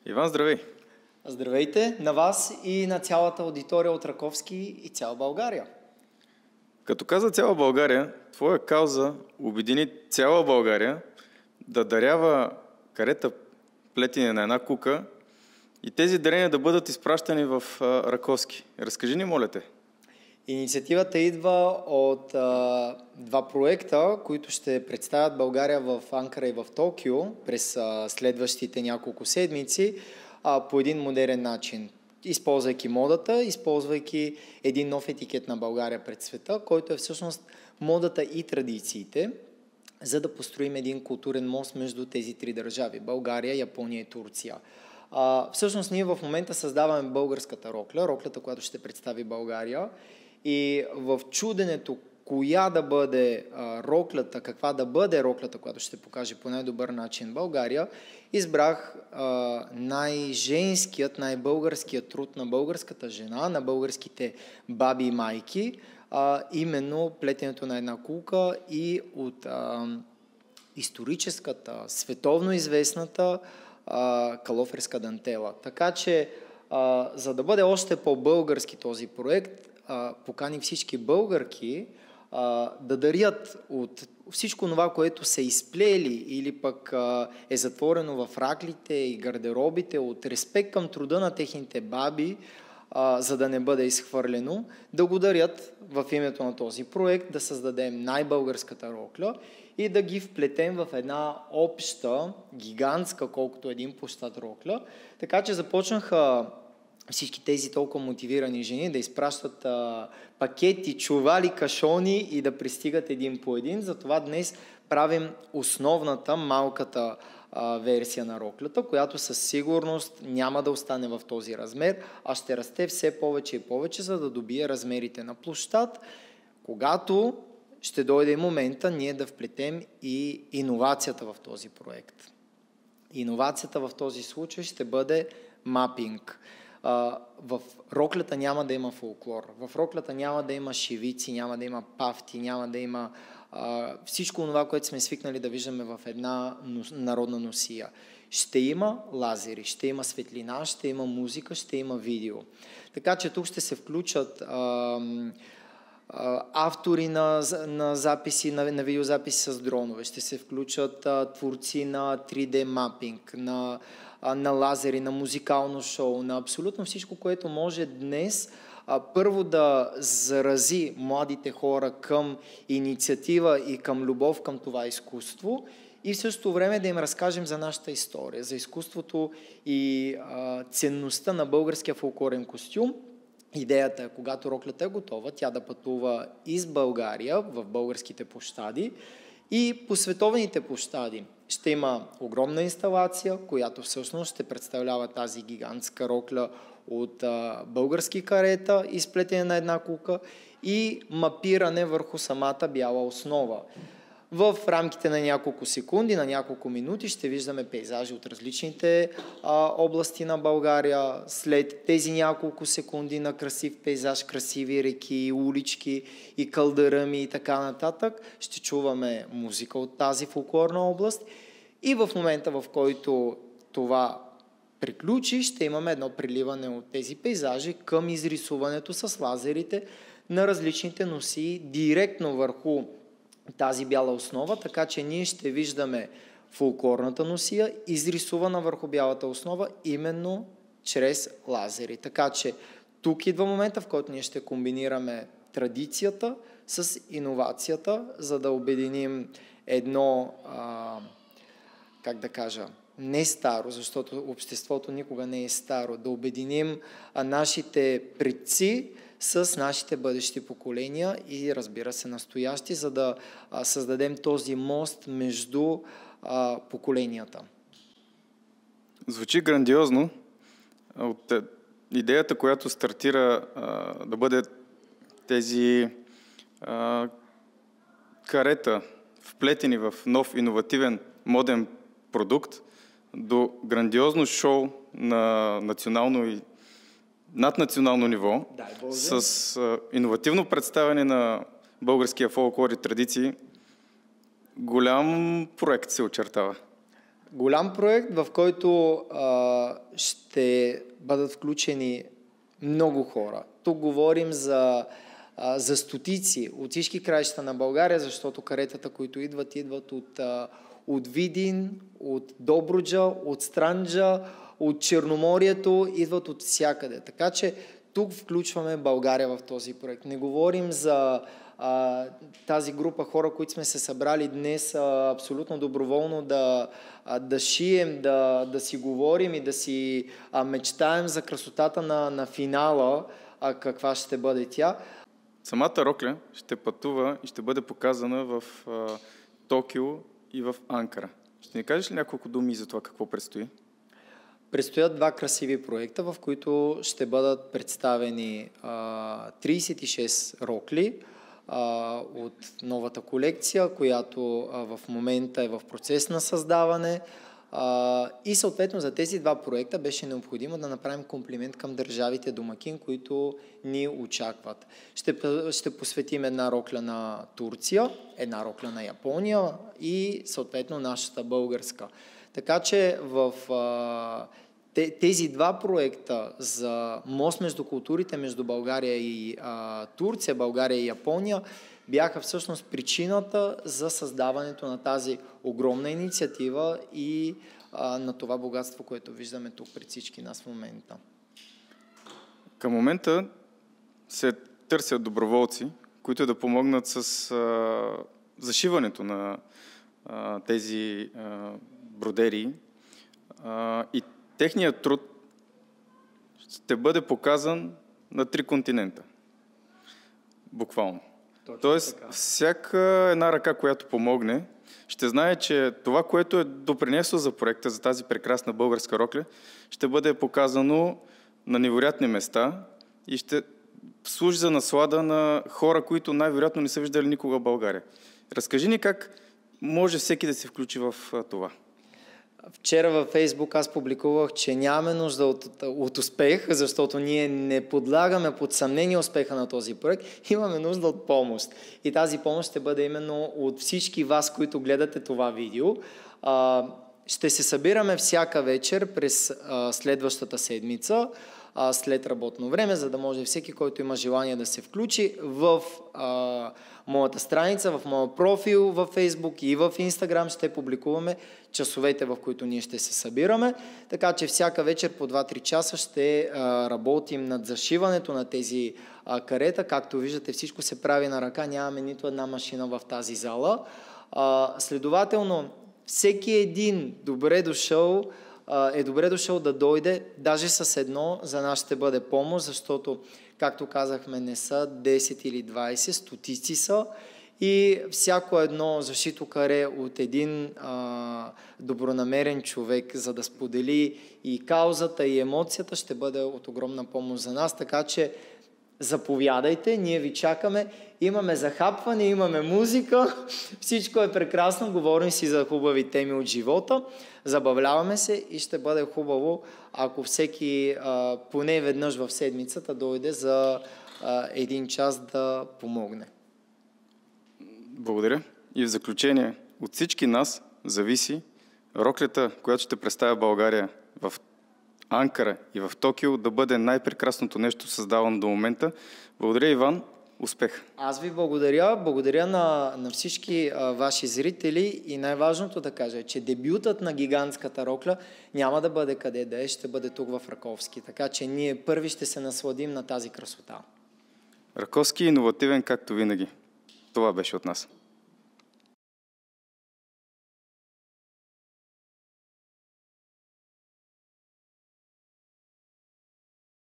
Иван, здравей! Здравейте на вас и на цялата аудитория от Раковски и цяла България. Като каза цяла България, твоя кауза обедини цяла България да дарява карета плетене на една кука и тези дарения да бъдат изпращани в Раковски. Разкажи ни, моля те. Инициативата идва от два проекта, които ще представят България в Анкара и в Токио през следващите няколко седмици по един модерен начин. Използвайки модата, използвайки един нов етикет на България пред света, който е всъщност модата и традициите, за да построим един културен мост между тези три държави – България, Япония и Турция. Всъщност ние в момента създаваме българската рокля, роклята, която ще представи България, и в чуденето коя да бъде роклята, каква да бъде роклята, която ще покаже по най-добър начин България, избрах най-женският, най-българският труд на българската жена, на българските баби и майки, именно плетенето на една кука и от историческата, световно известната калоферска дантела. Така че, за да бъде още по-български този проект, покани всички българки да дарят от всичко това, което са изплели или пък е затворено в раклите и гардеробите, от респект към труда на техните баби, за да не бъде изхвърлено, да го дарят в името на този проект, да създадем най-българската рокля и да ги вплетем в една обща, гигантска, колкото един площад рокля. Така че започнаха всички тези толкова мотивирани жени да изпращат пакети, чували, кашони и да пристигат един по един. Затова днес правим основната, малката версия на роклята, която със сигурност няма да остане в този размер, а ще расте все повече и повече, за да добие размерите на площад, когато ще дойде момента ние да вплетем и иновацията в този проект. Иновацията в този случай ще бъде мапинг. В роклята няма да има фолклор, в роклята няма да има шивици, няма да има пафти, няма да има всичко това, което сме свикнали да виждаме в една народна носия. Ще има лазери, ще има светлина, ще има музика, ще има видео. Така че тук ще се включат автори на записи, на видеозаписи с дронове, ще се включат творци на 3D мапинг, на лазери, на музикално шоу, на абсолютно всичко, което може днес първо да зарази младите хора към инициатива и към любов към това изкуство и в същото време да им разкажем за нашата история, за изкуството и ценността на българския фолклорен костюм. Идеята е, когато роклята е готова, тя да пътува из България в българските площади и по световните площади. Ще има огромна инсталация, която всъщност ще представлява тази гигантска рокля от български карета, изплетене на една кука и мапиране върху самата бяла основа. В рамките на няколко секунди, на няколко минути ще виждаме пейзажи от различните области на България. След тези няколко секунди на красив пейзаж, красиви реки, улички и кълдъръми и така нататък, ще чуваме музика от тази фолклорна област и в момента, в който това приключи, ще имаме едно приливане от тези пейзажи към изрисуването с лазерите на различните носии директно върху тази бяла основа, така че ние ще виждаме фолклорната носия, изрисувана върху бялата основа, именно чрез лазери. Така че тук идва момента, в който ние ще комбинираме традицията с иновацията, за да обединим едно, как да кажа, не старо, защото обществото никога не е старо, да обединим нашите предци с нашите бъдещи поколения и, разбира се, настоящи, за да създадем този мост между поколенията. Звучи грандиозно. От идеята, която стартира да бъде тези карета, вплетени в нов, иновативен, моден продукт, до грандиозно шоу на национално и наднационално ниво, с иновативно представяне на българския фолклор и традиции, голям проект се очертава. Голям проект, в който ще бъдат включени много хора. Тук говорим за стотици от всички краища на България, защото каретата, които идват от Видин, от Добруджа, от Странджа, от Черноморието, идват от всякъде. Така че тук включваме България в този проект. Не говорим за тази група хора, които сме се събрали днес абсолютно доброволно да шием, да си говорим и да си мечтаем за красотата на финала, каква ще бъде тя. Самата рокля ще пътува и ще бъде показана в Токио и в Анкара. Ще ни кажеш ли няколко думи за това какво предстои? Предстоят два красиви проекта, в които ще бъдат представени 36 рокли от новата колекция, която в момента е в процес на създаване. И съответно за тези два проекта беше необходимо да направим комплимент към държавите домакин, които ни очакват. Ще посветим една рокля на Турция, една рокля на Япония и съответно нашата българска. Така че в тези два проекта за мост между културите, между България и Турция, България и Япония, бяха всъщност причината за създаването на тази огромна инициатива и на това богатство, което виждаме тук пред всички нас в момента. Към момента се търсят доброволци, които да помогнат с зашиването на тези бродерии и техният труд ще бъде показан на 3 континента. Буквално. Тоест, всяка една ръка, която помогне, ще знае, че това, което е допринесло за проекта, за тази прекрасна българска рокля, ще бъде показано на невероятни места и ще служи за наслада на хора, които най-вероятно не са виждали никога в България. Разкажи ни как може всеки да се включи в това. Вчера във Фейсбук аз публикувах, че нямаме нужда от успех, защото ние не подлагаме под съмнение успеха на този проект. Имаме нужда от помощ. И тази помощ ще бъде именно от всички вас, които гледате това видео. Ще се събираме всяка вечер през следващата седмица, след работно време, за да може всеки, който има желание да се включи в моята страница, в моя профил във Facebook и в Instagram ще публикуваме часовете, в които ние ще се събираме. Така че всяка вечер по 2-3 часа ще работим над зашиването на тези карета. Както виждате, всичко се прави на ръка, нямаме нито една машина в тази зала. Следователно, всеки един добре дошъл да дойде, даже с едно за нас ще бъде помощ, защото, както казахме, не са 10 или 20, стотици са и всяко едно зашито каре от един добронамерен човек, за да сподели и каузата, и емоцията, ще бъде от огромна помощ за нас, така че заповядайте, ние ви чакаме. Имаме захапване, имаме музика, всичко е прекрасно, говорим си за хубави теми от живота, забавляваме се и ще бъде хубаво, ако всеки поне веднъж в седмицата дойде за 1 час да помогне. Благодаря. И в заключение, от всички нас зависи роклята, която ще представя България в Анкара и в Токио, да бъде най-прекрасното нещо създавано до момента. Благодаря, Иван. Успех! Аз ви благодаря. Благодаря на всички ваши зрители и най-важното да кажа е, че дебютът на гигантската рокля няма да бъде къде да е, ще бъде тук в Раковски. Така че ние първи ще се насладим на тази красота. Раковски, иновативен, както винаги. Това беше от нас.